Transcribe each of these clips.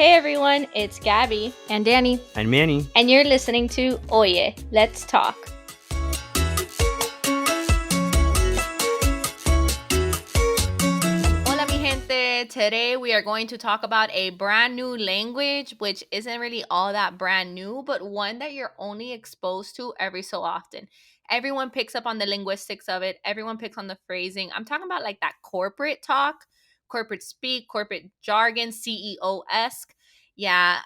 Hey everyone, it's Gabby. And Danny. And Manny. And you're listening to Oye, Let's Talk. Hola mi gente. Today we are going to talk about a brand new language, which isn't really all that brand new, but one that you're only exposed to every so often. Everyone picks up on the linguistics of it. Everyone picks on the phrasing. I'm talking about like that corporate talk, corporate speak, corporate jargon, CEO-esque. Yeah,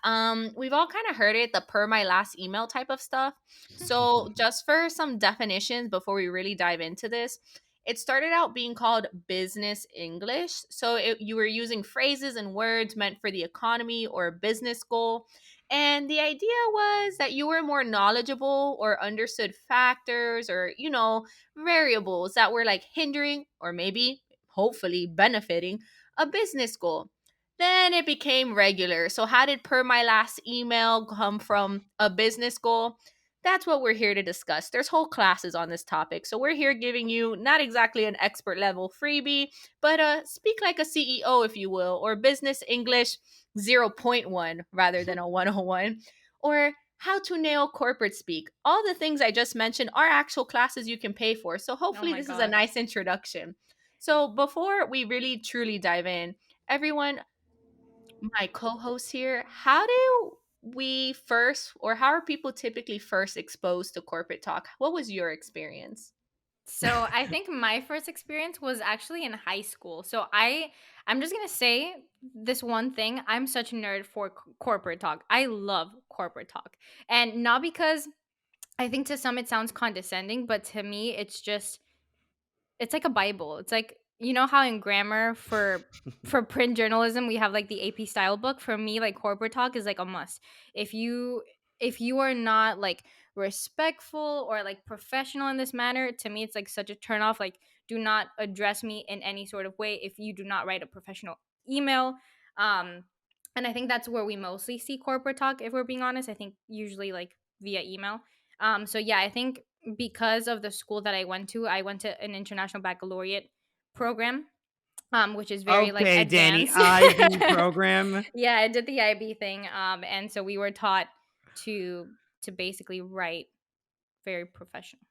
we've all kind of heard it, the per my last email type of stuff. So, just for some definitions before we really dive into this, it started out being called business English. So, you were using phrases and words meant for the economy or a business goal. And the idea was that you were more knowledgeable or understood factors or, variables that were like hindering or maybe, hopefully, benefiting a business goal. Then it became regular. So, how did per my last email come from a business goal? That's what we're here to discuss. There's whole classes on this topic. So, we're here giving you not exactly an expert level freebie, but speak like a CEO, if you will, or business English 0.1 rather than a 101, or how to nail corporate speak. All the things I just mentioned are actual classes you can pay for. So, hopefully, this is a nice introduction. So, before we really truly dive in, everyone, my co-host here, how do we first or how are people typically first exposed to corporate talk? What was your experience? So I think my first experience was actually in high school. I'm just gonna say this one thing. I'm such a nerd for corporate talk. I love corporate talk, and not because I think to some it sounds condescending, but to me it's like a Bible. It's like, you know how in grammar for print journalism we have like the AP style book. For me, like corporate talk is like a must. If you are not like respectful or like professional in this manner, to me it's like such a turn off. Like, do not address me in any sort of way if you do not write a professional email. Um and I think that's where we mostly see corporate talk, if we're being honest. I think usually like via email. So yeah, I think because of the school that I went to an international baccalaureate program, which is very like Okay, Danny, advanced. IB program. Yeah, I did the IB thing, and so we were taught to basically write very professional.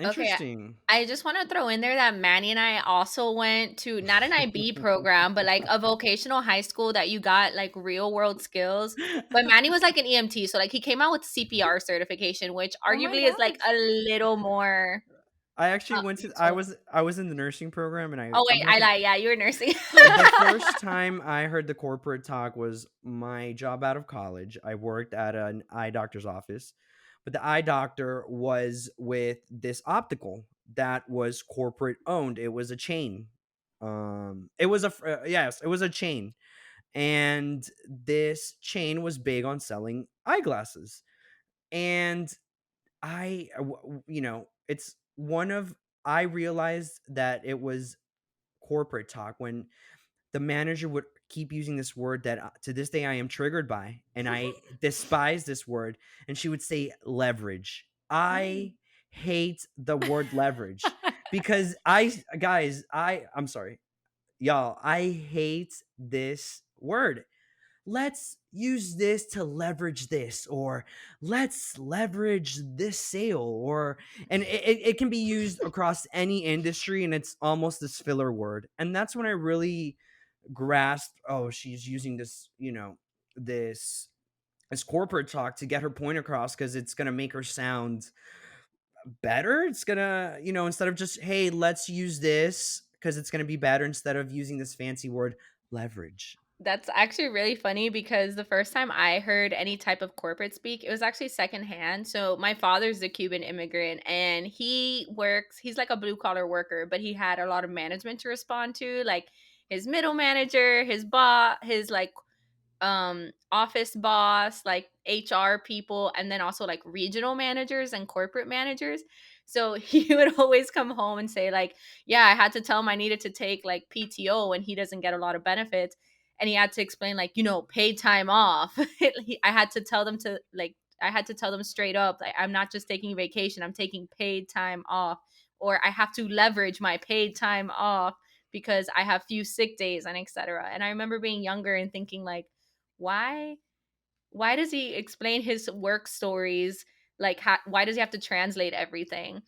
Okay, Interesting. I just want to throw in there that Manny and I also went to not an IB program, but like a vocational high school that you got like real world skills. But Manny was like an EMT, so like he came out with CPR certification, which Oh my arguably is like gosh. a little more I actually went to I useful. was I was in the nursing program, and Oh I'm wait, not I gonna. lied. Yeah, you were nursing. The first time I heard the corporate talk was my job out of college. I worked at an eye doctor's office, but the eye doctor was with this optical that was corporate owned. It was a chain. It was yes, it was a chain, and this chain was big on selling eyeglasses. And it's one of I realized that it was corporate talk when the manager would keep using this word that to this day I am triggered by, and I despise this word. And she would say leverage. I hate the word leverage because I'm sorry, y'all. I hate this word. Let's use this to leverage this, or let's leverage this sale, or and it can be used across any industry, and it's almost this filler word. And that's when I really grasped, oh, she's using this, this corporate talk to get her point across, because it's going to make her sound better. It's going to, instead of just, hey, let's use this because it's going to be better, instead of using this fancy word leverage. That's actually really funny because the first time I heard any type of corporate speak, it was actually secondhand. So my father's a Cuban immigrant and he's like a blue collar worker, but he had a lot of management to respond to, like his middle manager, his boss, his like office boss, like HR people, and then also like regional managers and corporate managers. So he would always come home and say like, yeah, I had to tell him I needed to take like PTO and he doesn't get a lot of benefits. And he had to explain like, paid time off. I had to tell them I had to tell them straight up, like, I'm not just taking vacation, I'm taking paid time off. Or I have to leverage my paid time off because I have few sick days and etc. And I remember being younger and thinking like, why does he explain his work stories, like why does he have to translate everything?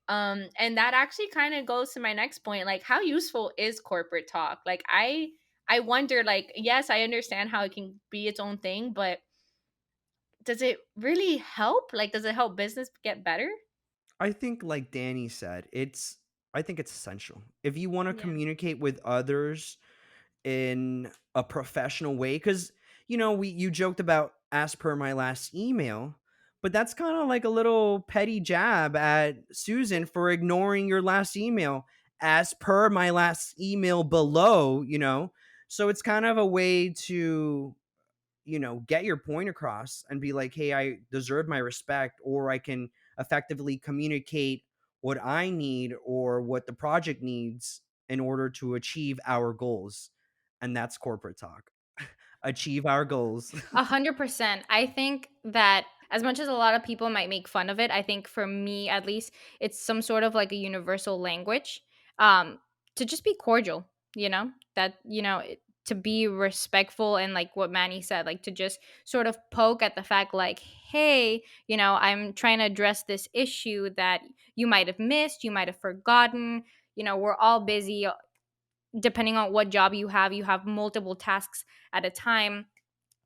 And that actually kind of goes to my next point, like how useful is corporate talk? Like I wonder, like, yes, I understand how it can be its own thing, but does it really help? Like, does it help business get better? I think, like Danny said, I think it's essential. If you want to Yeah. communicate with others in a professional way, because you joked about as per my last email, but that's kind of like a little petty jab at Susan for ignoring your last email as per my last email below. So it's kind of a way to get your point across and be like, hey, I deserve my respect, or I can effectively communicate what I need or what the project needs in order to achieve our goals. And that's corporate talk. Achieve our goals. 100%. I think that as much as a lot of people might make fun of it, I think for me at least, it's some sort of like a universal language, um, to just be cordial, that, to be respectful, and like what Manny said, like to just sort of poke at the fact, like, hey, I'm trying to address this issue that you might have missed, you might have forgotten. We're all busy. Depending on what job you have multiple tasks at a time.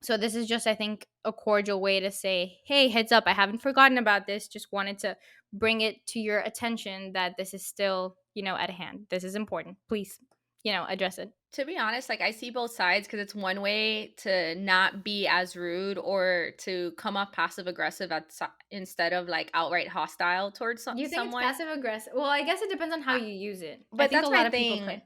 So this is just, I think, a cordial way to say, hey, heads up, I haven't forgotten about this. Just wanted to bring it to your attention that this is still, at hand. This is important. Please, address it. To be honest, like I see both sides, because it's one way to not be as rude or to come off passive aggressive instead of like outright hostile towards Do you think it's someone. passive aggressive? Well, I guess it depends on how I- you use it. I But think a that's my lot of people thing. could.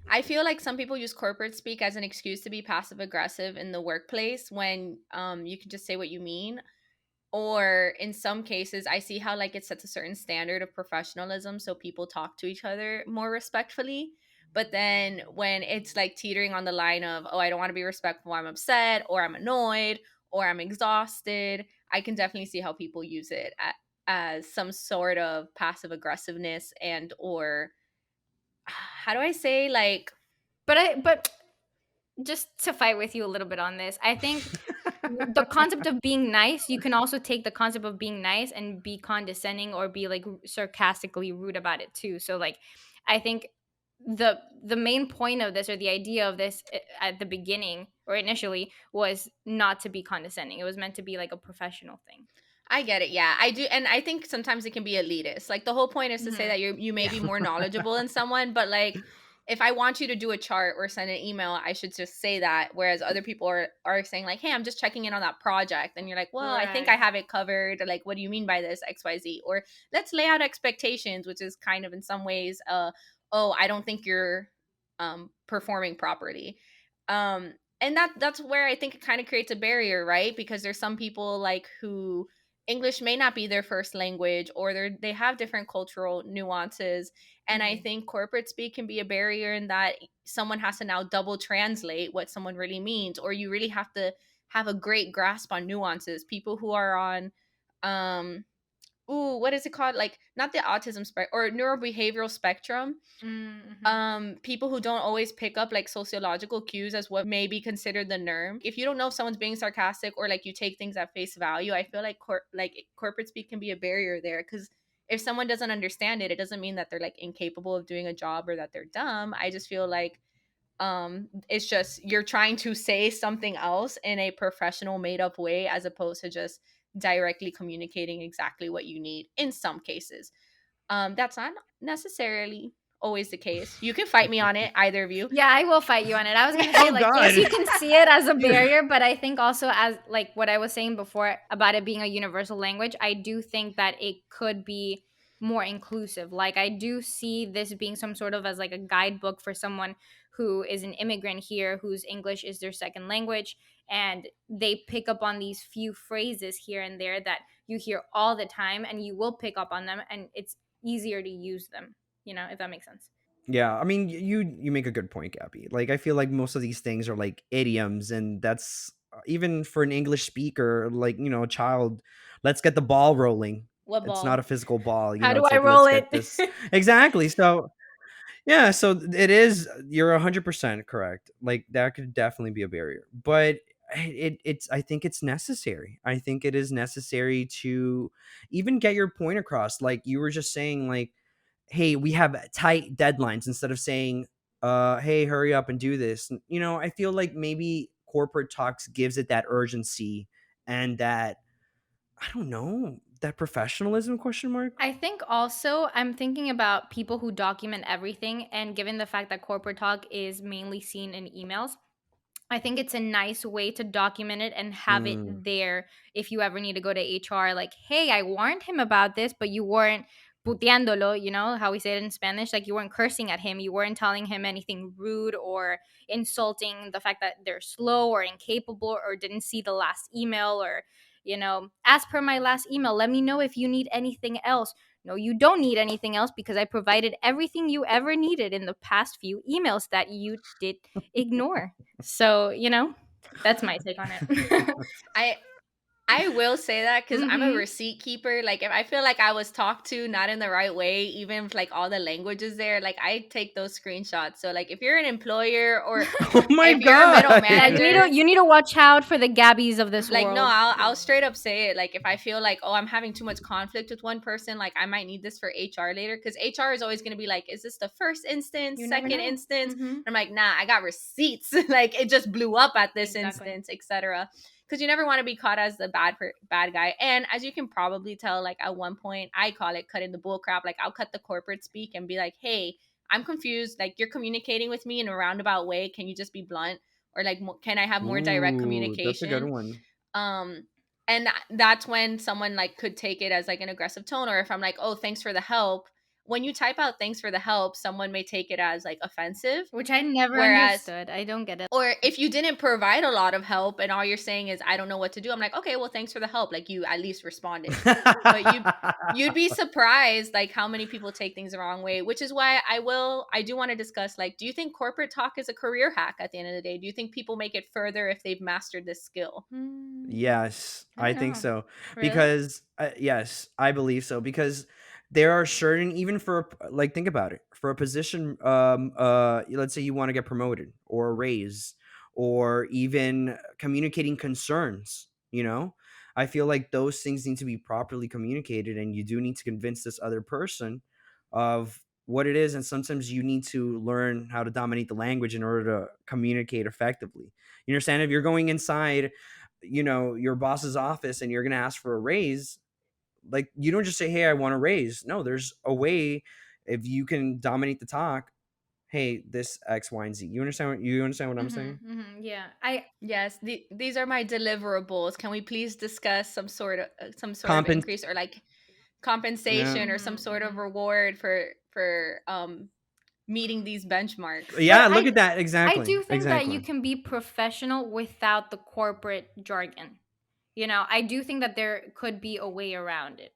I feel like some people use corporate speak as an excuse to be passive aggressive in the workplace when you can just say what you mean. Or in some cases, I see how like it sets a certain standard of professionalism, so people talk to each other more respectfully. But then when it's like teetering on the line of, oh, I don't want to be respectful, I'm upset, or I'm annoyed, or I'm exhausted, I can definitely see how people use it as some sort of passive aggressiveness, and or how do I say, like, But just to fight with you a little bit on this, I think the concept of being nice, you can also take the concept of being nice and be condescending or be like sarcastically rude about it too. So like, I think the main point of this, or the idea of this, at the beginning or initially, was not to be condescending. It was meant to be like a professional thing. I get it. Yeah, I do. And I think sometimes it can be elitist. Like the whole point is to say Hmm. that you may Yeah. be more knowledgeable than someone, but like if I want you to do a chart or send an email, I should just say that. Whereas other people are saying like, hey, I'm just checking in on that project. And you're like, well, I think I Right. have it covered. Or like, what do you mean by this, XYZ? Or let's lay out expectations, which is kind of in some ways, oh, I don't think you're performing properly. And that's where I think it kind of creates a barrier, right? Because there's some people like who English may not be their first language, or they have different cultural nuances. And I Hmm. think corporate speak can be a barrier in that someone has to now double translate what someone really means, or you really have to have a great grasp on nuances. People who are on um what is it called? Like not the autism spectrum or neurobehavioral spectrum, Mm-hmm. people who don't always pick up like sociological cues as what may be considered the norm. If you don't know if someone's being sarcastic, or like you take things at face value, I feel like corporate speak can be a barrier there, because if someone doesn't understand it, it doesn't mean that they're like incapable of doing a job or that they're dumb. I just feel like it's just you're trying to say something else in a professional made up way, as opposed to just directly communicating exactly what you need in some cases. That's not necessarily always the case. You can fight me on it, either of you. Yeah, I will fight you on it. I was gonna say, Oh like, yes, God. you can see it as a Dude. barrier, but I think also, as like what I was saying before about it being a universal language, I do think that it could be more inclusive. Like, I do see this being some sort of as like a guidebook for someone who is an immigrant here, whose English is their second language, and they pick up on these few phrases here and there that you hear all the time, and you will pick up on them, and it's easier to use them. If that makes sense. Yeah, I mean, you make a good point, Gabby. Like, I feel like most of these things are like idioms, and that's even for an English speaker, like a child. Let's get the ball rolling. What It's not ball? a physical ball. How do It's I like roll let's it? get this exactly. So yeah, so it is. You're 100% correct. Like that could definitely be a barrier, but it's I think it's necessary. I think it is necessary to even get your point across. Like you were just saying, like, hey, we have tight deadlines, instead of saying, hey, hurry up and do this. I feel like maybe corporate talks gives it that urgency and that, I don't know, that professionalism, question mark. I think also I'm thinking about people who document everything, and given the fact that corporate talk is mainly seen in emails, I think it's a nice way to document it and have it Mm. there if you ever need to go to HR. Like, hey, I warned him about this, but you weren't puteándolo, you know how we say it in Spanish? Like, you weren't cursing at him. You weren't telling him anything rude or insulting the fact that they're slow or incapable or didn't see the last email or, as per my last email, let me know if you need anything else. No, you don't need anything else because I provided everything you ever needed in the past few emails that you did ignore. So, that's my take on it. I I will say that because I'm a Mhm. receipt keeper. Like, if I feel like I was talked to not in the right way, even if like all the languages there, like I take those screenshots. So, like, if you're an employer or Oh my if you're a middle god. Yeah, you need to manager, you need to watch out for the Gabbies of this like, no, world. I'll straight up say it. Like, if I feel like, oh, I'm having too much conflict with one person, like I might need this for HR later, because HR is always going to be like, is this the first instance, You never second know. instance? Mhm. I'm like, nah, I got receipts. Like, it just blew up at this Exactly. instance, etc. Because you never want to be caught as the bad guy. And as you can probably tell, like at one point, I call it cutting the bull crap. Like, I'll cut the corporate speak and be like, hey, I'm confused. Like, you're communicating with me in a roundabout way. Can you just be blunt? Or like, can I have more direct Ooh, that's a good communication? one. um and that's when someone like could take it as like an aggressive tone, or if I'm like, oh, thanks for the help, when you type out thanks for the help, someone may take it as like offensive. Which I never Whereas, understood. I don't get it. or if you didn't provide a lot of help and all you're saying is I don't know what to do, I'm like, okay, well, thanks for the help, like you at least responded. But you'd be surprised like how many people take things the wrong way, which is why I do want to discuss, like, do you think corporate talk is a career hack at the end of the day? Do you think people make it further if they've mastered this skill? Yes, I I don't think know. so. Really? Because yes, I believe so. Because there are certain, even for like, think about it, for a position, let's say you want to get promoted or a raise, or even communicating concerns. I feel like those things need to be properly communicated, and you do need to convince this other person of what it is. And sometimes you need to learn how to dominate the language in order to communicate effectively. You understand? If you're going inside your boss's office and you're going to ask for a raise, like, you don't just say, hey, I want a raise. No, there's a way. If you can dominate the talk, hey, this X, Y, and Z. You understand what I'm saying? Yeah. I Yes, these are my deliverables. Can we please discuss some sort of Compens increase or like Yeah. compensation or some sort of reward for meeting these benchmarks? but Yeah, look I at that. I Exactly. do think that you Exactly. can be professional without the corporate jargon. I do think that there could be a way around it.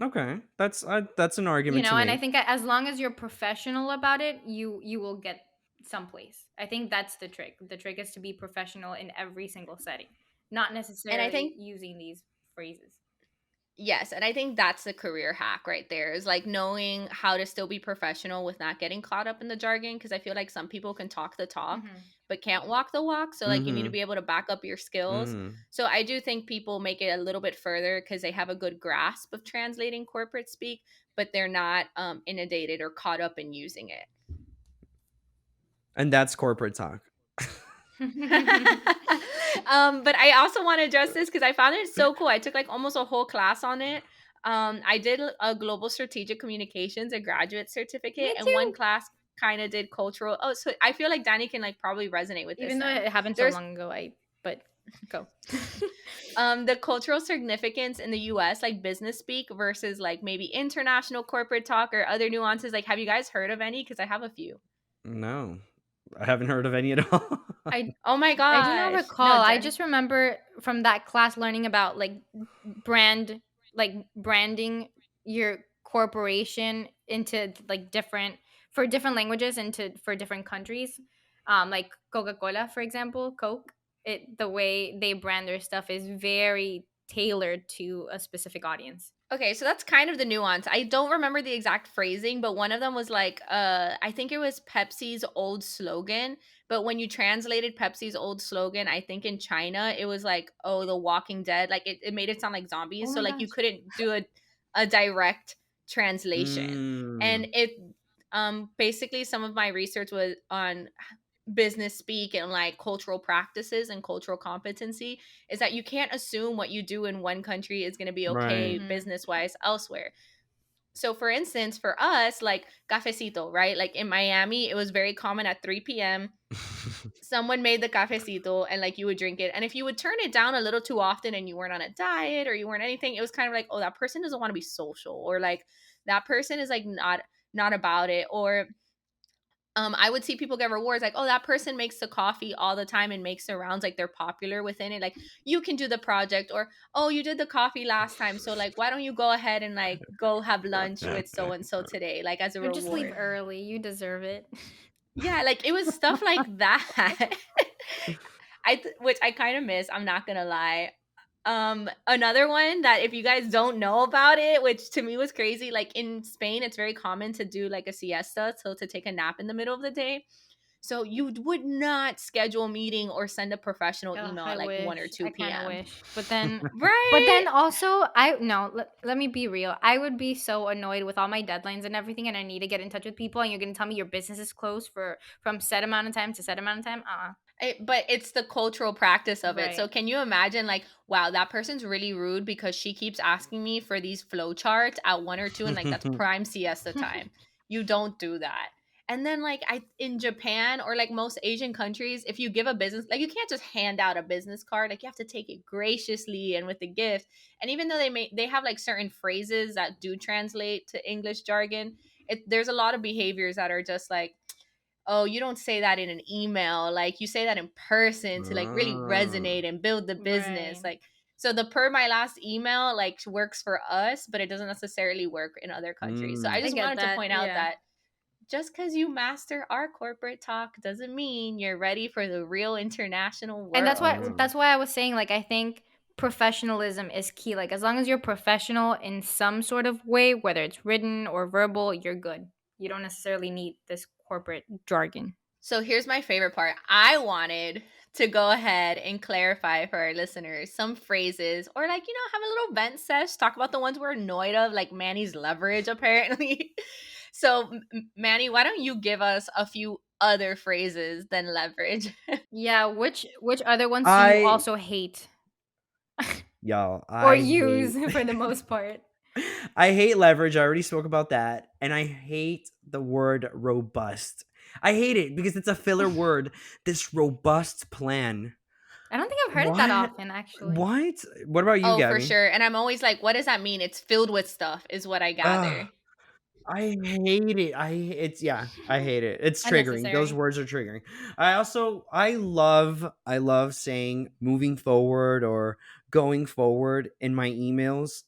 Okay. That's an argument to And I make. think as long as you're professional about it, you will get someplace. I think that's the trick. The trick is to be professional in every single setting, not And I necessarily think using these phrases. Yes, and I think that's the career hack right there, is like knowing how to still be professional with not getting caught up in the jargon, because I feel like some people can talk the talk Hmm. but can't walk the walk. So like you need to Mm-hmm. be able to back up your skills. Mm-hmm. So I do think people make it a little bit further because they have a good grasp of translating corporate speak, but they're not inundated or caught up in using And that's corporate talk. it. But I also want to address this because I found it so cool. I took like almost a whole class on it. I did a global strategic communications, a graduate certificate, Me and one too. class kind of did cultural. Oh, so I feel like Danny can like probably resonate with this Even though then. it happened so There's long ago, but go. the cultural significance in the US, like business speak versus like maybe international corporate talk or other nuances. Like, have you guys heard of any? Because I have a few. No, I haven't heard of any at all. I Oh my I do not gosh. No, recall. I just remember from that class learning about brand, like branding your corporation into like different for different languages and for different countries. Like Coca-Cola, for example, Coke. The way they brand their stuff is very tailored to a specific audience. Okay, so that's kind of the nuance. I don't remember the exact phrasing, but one of them was like, I think it was Pepsi's old slogan. But when you translated Pepsi's old slogan, I think in China, it was like, oh, The Walking Dead. Like it made it sound like Oh zombies. So my like you gosh. couldn't do a direct translation. Mm, And it basically some of my research was on business speak and like cultural practices and cultural competency is that you can't assume what you do in one country is going to be okay right. Mhm. business wise elsewhere. So for instance, for us, like cafecito, right? Like in Miami, it was very common at 3 p.m. Someone made the cafecito and like you would drink it. And if you would turn it down a little too often and you weren't on a diet or you weren't anything, it was kind of like, oh, that person doesn't want to be social, or like that person is like not about it. Or I would see people get rewards like, oh, that person makes the coffee all the time and makes the rounds, like they're popular within it. Like, you can do the project, or oh, you did the coffee last time, so like, why don't you go ahead and like go have lunch with so and so today, like as a Or just leave reward. early. You deserve it. Yeah, like it was stuff like that. Which I kind of miss. I'm not gonna lie. Another one that if you guys don't know about it, which to me was crazy, like in Spain, it's very common to do like a siesta, so to take a nap in the middle of the day. So you would not schedule a meeting or send a professional Ugh, email I at like 1 or wish. 2 I kind of p.m. wish. But then Right? also I no, let me be real. I would be so annoyed with all my deadlines and everything, and I need to get in touch with people, and you're going to tell me your business is closed for from set amount of time to set amount of time. But it's the cultural practice of it. So Right. can you imagine like, wow, that person's really rude because she keeps asking me for these flow charts at 1 or 2, and like that's prime siesta time. You don't do that. And then like I in Japan or like most Asian countries, if you give a business, like you can't just hand out a business card. Like you have to take it graciously and with a gift. And even though they have like certain phrases that do translate to English jargon, there's a lot of behaviors that are just like, oh, you don't say that in an email. Like you say that in person to like really Ah. resonate and build the business. Right. Like, so the per my last email like works for us, but it doesn't necessarily work in other countries. So I Mm. I just get wanted to that. point out Yeah. that just because you master our corporate talk doesn't mean you're ready for the real international And world. Mm. that's why I was saying like I think professionalism is key. Like as long as you're professional in some sort of way, whether it's written or verbal, you're good. You don't necessarily need this corporate jargon. So here's my favorite part. I wanted to go ahead and clarify for our listeners some phrases, or like, have a little vent sesh, talk about the ones we're annoyed of, like Manny's leverage, apparently. So, Manny, why don't you give us a few other phrases than leverage? Yeah, which other ones do you I also hate y'all, or I use hate for the most part? I hate leverage. I already spoke about that. And I hate the word robust. I hate it because it's a filler word. This robust plan. I don't think I've heard it that What? often actually. What? What about you, Oh, for Gabby? sure. And I'm always like, what does that mean? It's filled with stuff, is what I Ugh, gather. I hate it. It's yeah, I hate it. It's triggering. Those Unnecessary. words are triggering. I love saying moving forward or going forward in my emails.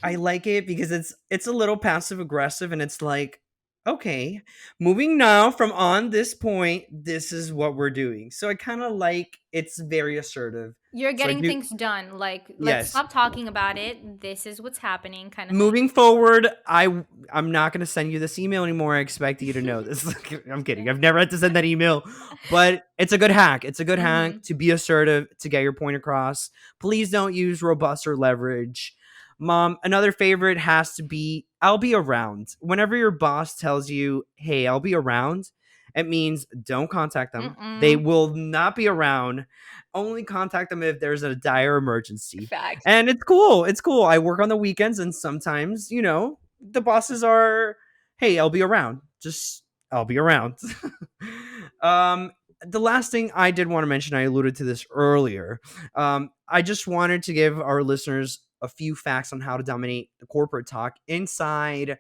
I like it because it's a little passive aggressive and it's like, okay, moving now from on this point, this is what we're doing. So I kind of like it's very assertive. You're So I getting do things done. Like, let's yes. stop talking about it. This is what's happening, kind of thing. Moving forward, I'm not going to send you this email anymore. I expect you to know this. I'm kidding. Yeah. I've never had to send that email, but it's a good hack. It's a good Mm-hmm. hack to be assertive, to get your point across. Please don't use robust or leverage. Mom, another favorite has to be I'll be around. Whenever your boss tells you, "Hey, I'll be around," it means don't contact them. They Mm-mm. will not be around. Only contact them if there's a dire emergency. Facts. And it's cool. It's cool. I work on the weekends and sometimes, the bosses are, "Hey, I'll be around." Just I'll be around. um the last thing I did want to mention, I alluded to this earlier. I just wanted to give our listeners a few facts on how to dominate the corporate talk inside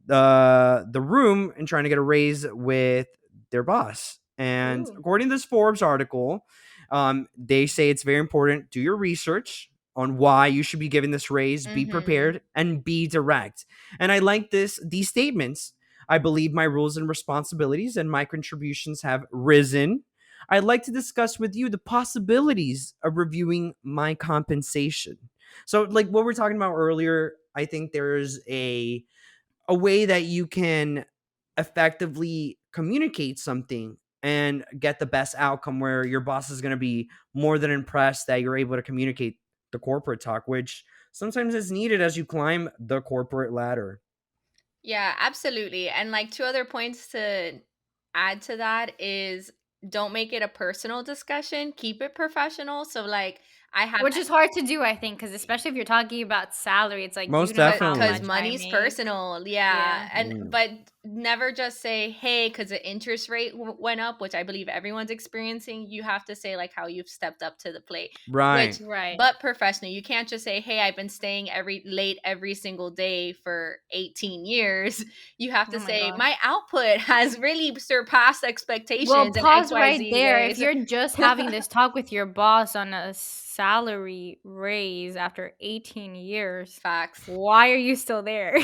the room and trying to get a raise with their boss. And Ooh. according to this Forbes article, they say it's very important. Do your research on why you should be given this raise. Be Mm-hmm. prepared and be direct. And I like these statements. I believe my rules and responsibilities and my contributions have risen. I'd like to discuss with you the possibilities of reviewing my compensation. So, like what we are talking about earlier, I think there's a way that you can effectively communicate something and get the best outcome where your boss is going to be more than impressed that you're able to communicate the corporate talk, which sometimes is needed as you climb the corporate ladder. Yeah, absolutely. And like two other points to add to that is don't make it a personal discussion, keep it professional. So like I have Which is hard to do, I think, because especially if you're talking about salary, it's like, do you Most know how definitely. because much I money's make? personal, yeah. Yeah. And but never just say hey because the interest rate went up, which I believe everyone's experiencing. You have to say like how you've stepped up to the plate, Right. which Right. but professional. You can't just say hey I've been staying every single day for 18 years. You have to Oh my say gosh. my output has really surpassed expectations Well, in pause right XYZ there. If ways. you're just having this talk with your boss on a salary raise after 18 years, Facts. why are you still there?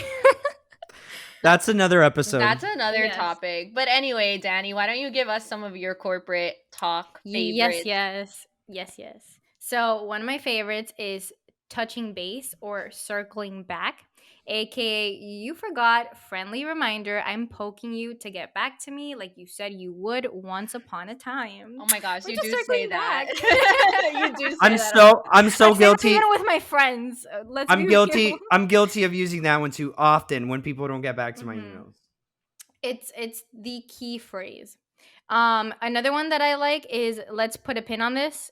That's another episode. That's another Yes. topic. But anyway, Danny, why don't you give us some of your corporate talk Yes, favorites? yes. So, one of my favorites is touching base or circling back, aka you forgot, friendly reminder, I'm poking you to get back to me like you said you would once upon a time. Oh my gosh, We're you just do say circling that. back. You do say I'm that. so I say that guilty. even with my friends. Let's I'm be guilty. real. I'm guilty of using that one too often when people don't get back to my Mhm. emails. It's the key phrase. Another one that I like is let's put a pin on this.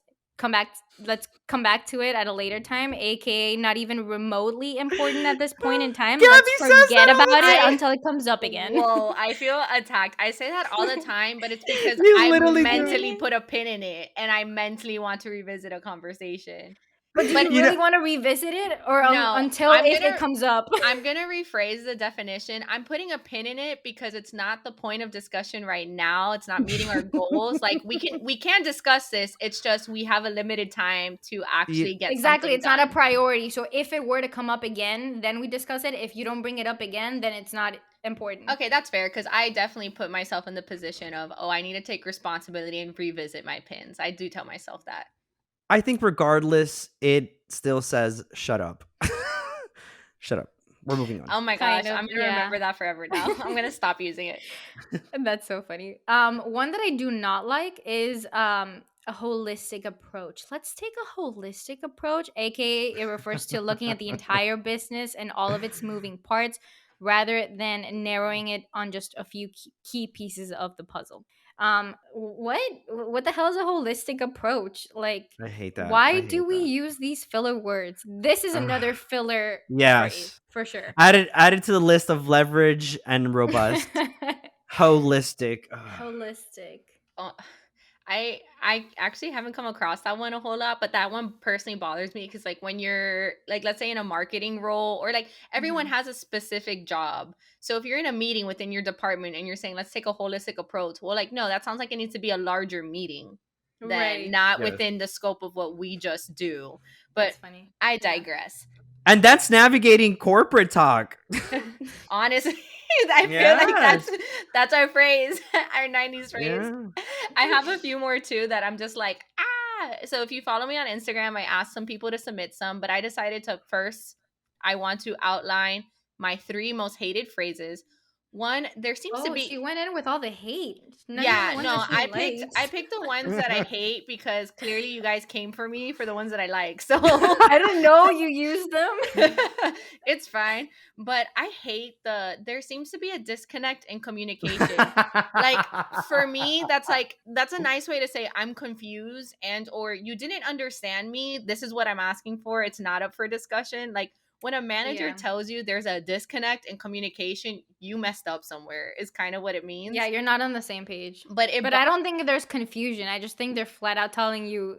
Let's come back to it at a later time, aka not even remotely important at this point in time. Gabby Let's says that forget all the about it time. until it comes up again. Whoa, I feel attacked. I say that all the time, but it's because You I literally do. mentally put a pin in it and I mentally want to revisit a conversation. But do But you really want to revisit it or no, until I'm if gonna it comes up? I'm gonna rephrase the definition. I'm putting a pin in it because it's not the point of discussion right now. It's not meeting our goals. Like we can discuss this. It's just we have a limited time to actually get Exactly, something it's not a done. priority. So if it were to come up again, then we discuss it. If you don't bring it up again, then it's not important. Okay, that's fair because I definitely put myself in the position of, oh, I need to take responsibility and revisit my pins. I do tell myself that. I think regardless, it still says shut up. Shut up. We're moving on. Oh my Kind gosh, of, I'm gonna yeah. remember that forever now. I'm gonna stop using it. That's so funny. One that I do not like is a holistic approach. Let's take a holistic approach, aka it refers to looking at the entire business and all of its moving parts rather than narrowing it on just a few key pieces of the puzzle. What the hell is a holistic approach? Like, I hate that. why I do hate we that. use these filler words? This is another filler phrase Yes. for sure. Added to the list of leverage and robust. Holistic. Ugh. Holistic. Oh, I actually haven't come across that one a whole lot, but that one personally bothers me because like when you're like let's say in a marketing role or like everyone Mhm. has a specific job. So if you're in a meeting within your department and you're saying let's take a holistic approach, well like no, that sounds like it needs to be a larger meeting than Right. not Yes. within the scope of what we just do. But That's funny. I Yeah. digress. And that's navigating corporate talk. Honestly, I feel like that's our phrase, our 90s phrase. Yeah. I have a few more too that I'm just like, So if you follow me on Instagram, I asked some people to submit some, but I decided to first, I want to outline my 3 most hated phrases. One, there seems to Oh, be she went in with all the hate. Not even yeah, the ones no, that she I likes. picked the ones that I hate because clearly you guys came for me for the ones that I like. So I didn't know you used them. it's fine, but I hate there seems to be a disconnect in communication. Like for me that's a nice way to say I'm confused and or you didn't understand me. This is what I'm asking for. It's not up for discussion. Like when a manager Yeah. tells you there's a disconnect in communication, you messed up somewhere is kind of what it means. Yeah, you're not on the same page. But I don't think there's confusion. I just think they're flat out telling you.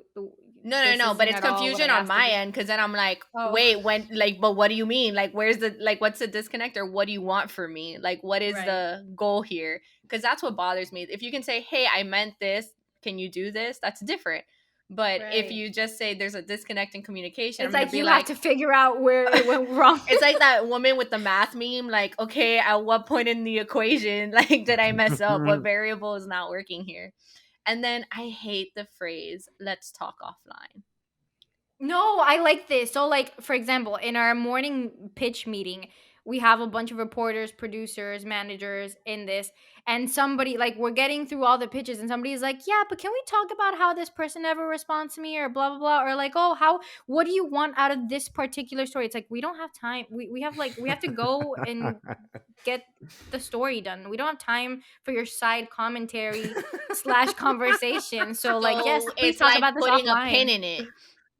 No, but it's confusion on my end because then I'm like, Oh. wait, when like, but what do you mean? Like, where's the like, what's the disconnect or what do you want from me? Like, what is Right. the goal here? Because that's what bothers me. If you can say, hey, I meant this, can you do this? That's different. But if Right. you just say there's a disconnect in communication, It's I'm gonna like be you like, have to figure out where it went wrong. it's like that woman with the math meme. Like, okay, at what point in the equation, like, did I mess up? What variable is not working here? And then I hate the phrase, let's talk offline. No, I like this. So, like, for example, in our morning pitch meeting, we have a bunch of reporters, producers, managers in this, and somebody, like, we're getting through all the pitches, and somebody's like, "Yeah, but can we talk about how this person never responds to me, or blah blah blah, or like, oh, what do you want out of this particular story?" It's like we don't have time. We have like we have to go and get the story done. We don't have time for your side commentary slash conversation. So, like, yes, So please it's talk like about this putting a pin offline. in it.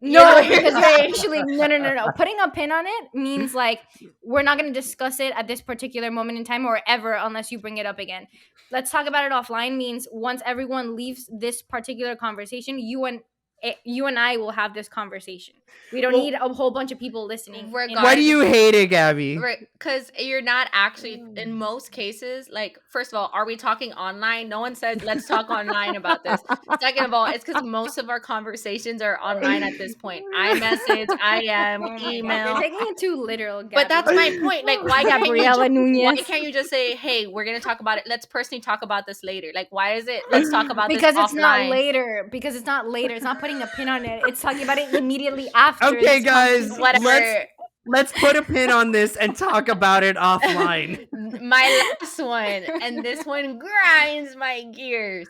You know No, what you're because you're saying? actually no. Putting a pin on it means like we're not going to discuss it at this particular moment in time or ever unless you bring it up again. Let's talk about it offline means once everyone leaves this particular conversation, you and I will have this conversation. We don't Well, need a whole bunch of people listening. why do you hate it, Gabby? Right, because you're not actually, in most cases, like, first of all, are we talking online? No one said let's talk online about this. Second of all, it's because most of our conversations are online at this point. iMessage, IM, Oh my God, email. you're taking it too literal, Gabby. But that's my point. Like, why Gabriela Nunez. can't you just say, hey, we're gonna talk about it? Let's personally talk about this later. Like, why is it let's talk about because this it's not offline? later. Because it's not later. It's not putting a pin on it. It's talking about it immediately after. Okay, this guys, conversation. Whatever. let's put a pin on this and talk about it offline. My last one, and this one grinds my gears.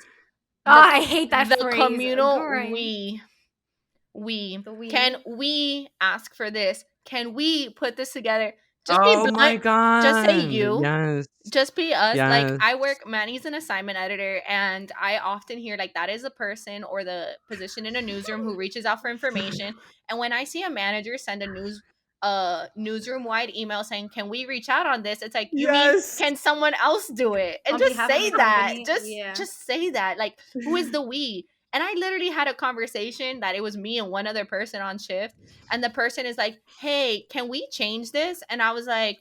Oh, I hate that The phrase. communal Grind. we. The we. Can we ask for this? Can we put this together? Just Oh be my blunt. god. Just say you. Yes. Just be us. Like, Yes. I work, Manny's an assignment editor, and I often hear like that is a person or the position in a newsroom who reaches out for information. And when I see a manager send a newsroom wide email saying, can we reach out on this? It's like, you Yes. mean can someone else do it? And On just behalf of say the that. company? Yeah. Just say that. Like, who is the we? And I literally had a conversation that it was me and one other person on shift. And the person is like, hey, can we change this? And I was like,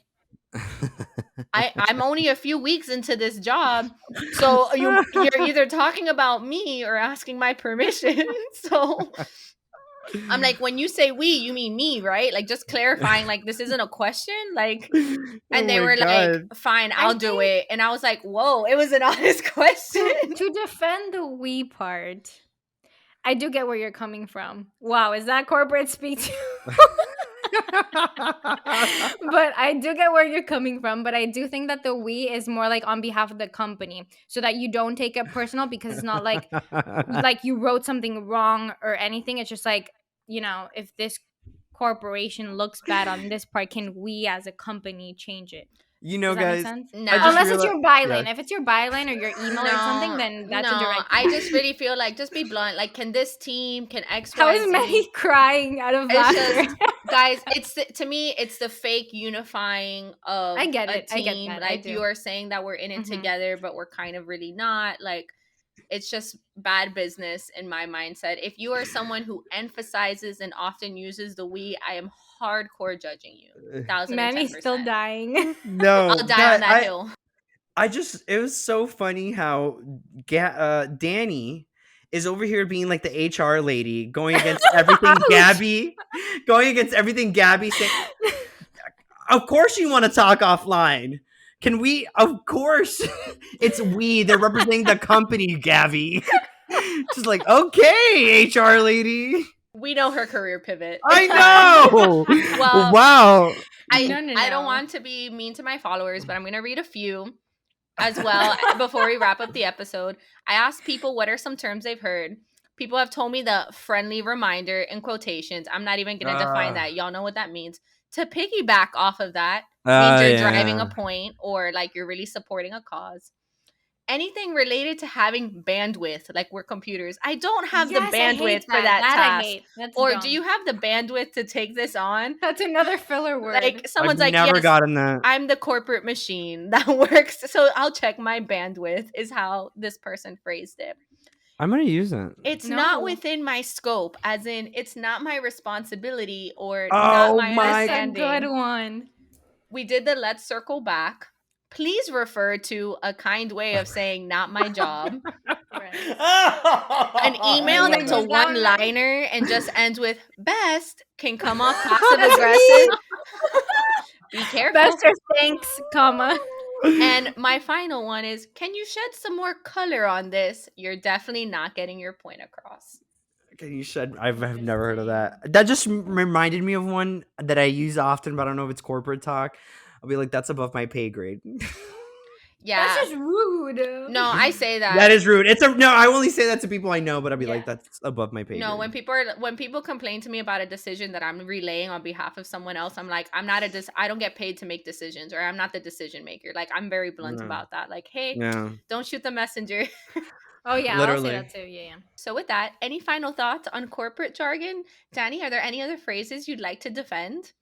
I'm only a few weeks into this job. So you're either talking about me or asking my permission. So I'm like, when you say we, you mean me, right? Like, just clarifying, like, this isn't a question. Like, and Oh they my were God. like, fine, I I'll do it. And I was like, whoa, it was an honest question. To defend the we part, I do get where you're coming from. Wow, is that corporate speak too? But I do get where you're coming from. But I do think that the we is more like on behalf of the company, so that you don't take it personal, because it's not like you wrote something wrong or anything. It's just like, if this corporation looks bad on this part, can we as a company change it? You know, Does that make guys, sense? No. I just Unless it's your byline. yeah. If it's your byline or your email or something, then that's a direct. I just really feel like, just be blunt. Like, can this team, can X, How Y, is Z? Manny crying out of It's laughter? just, guys, to me, it's the fake unifying of I get a it. I get team. that. I Like, do. you are saying that we're in it Mhm. together, but we're kind of really not. Like, it's just bad business in my mindset. If you are someone who emphasizes and often uses the we, I am hardcore judging you. 1010%. Manny's still dying. No, I'll die on that hill. it was so funny how Danny is over here being like the HR lady, going against everything Gabby saying. Of course you want to talk offline. Can we? Of course. It's we. They're representing the company, Gabby. Just like, okay, HR lady. We know her career pivot. I It's fine. know. Well, Wow. I No. don't want to be mean to my followers, but I'm going to read a few as well before we wrap up the episode. I asked people what are some terms they've heard. People have told me the friendly reminder in quotations. I'm not even going to define that. Y'all know what that means. To piggyback off of that means you're driving a point, or like you're really supporting a cause. Anything related to having bandwidth, like we're computers. I don't have the bandwidth for that task. I hate. That's Or dumb. do you have the bandwidth to take this on? That's another filler word. Like, someone's I've like, never yes, gotten that. I'm the corporate machine that works, so I'll check my bandwidth, is how this person phrased it. I'm gonna use it. It's No. not within my scope, as in it's not my responsibility or Oh not my my- That's a understanding. good one. We did the let's circle back. Please refer to a kind way of saying not my job. An email Oh my that's a God, that one- one-liner and just ends with best can come off That's passive aggressive. Be careful. Bester thanks, comma. And my final one is, can you shed some more color on this? You're definitely not getting your point across. Can you shed? I've never heard of that. That just reminded me of one that I use often, but I don't know if it's corporate talk. I'll be like, that's above my pay grade. Yeah. That's just rude. No, I say that. That is rude. No, I only say that to people I know, but I'll be like, Yeah. that's above my pay No, grade. when people complain to me about a decision that I'm relaying on behalf of someone else, I'm like, I don't get paid to make decisions, or I'm not the decision maker. Like, I'm very blunt No. about that. Like, hey, Yeah. don't shoot the messenger. Oh yeah, Literally. I'll say that too. Yeah. So with that, any final thoughts on corporate jargon? Danny, are there any other phrases you'd like to defend?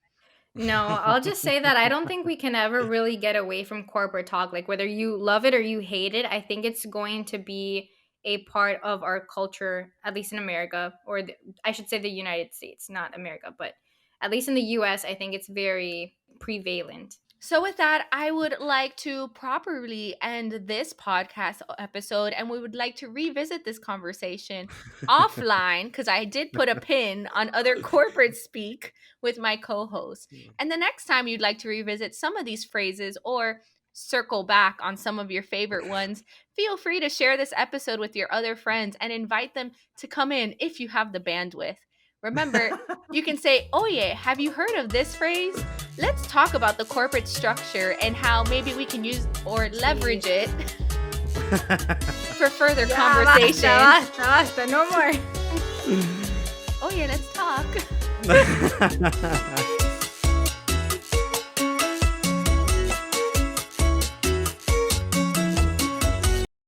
No, I'll just say that I don't think we can ever really get away from corporate talk. Like whether you love it or you hate it, I think it's going to be a part of our culture, at least in America, or I should say the United States, not America, but at least in the US, I think it's very prevalent. So with that, I would like to properly end this podcast episode, and we would like to revisit this conversation offline, because I did put a pin on other corporate speak with my co-host. And the next time you'd like to revisit some of these phrases or circle back on some of your favorite ones, feel free to share this episode with your other friends and invite them to come in if you have the bandwidth. Remember, you can say, oh yeah, have you heard of this phrase? Let's talk about the corporate structure and how maybe we can use or leverage it for further conversation. Basta, no more. Oh yeah, let's talk.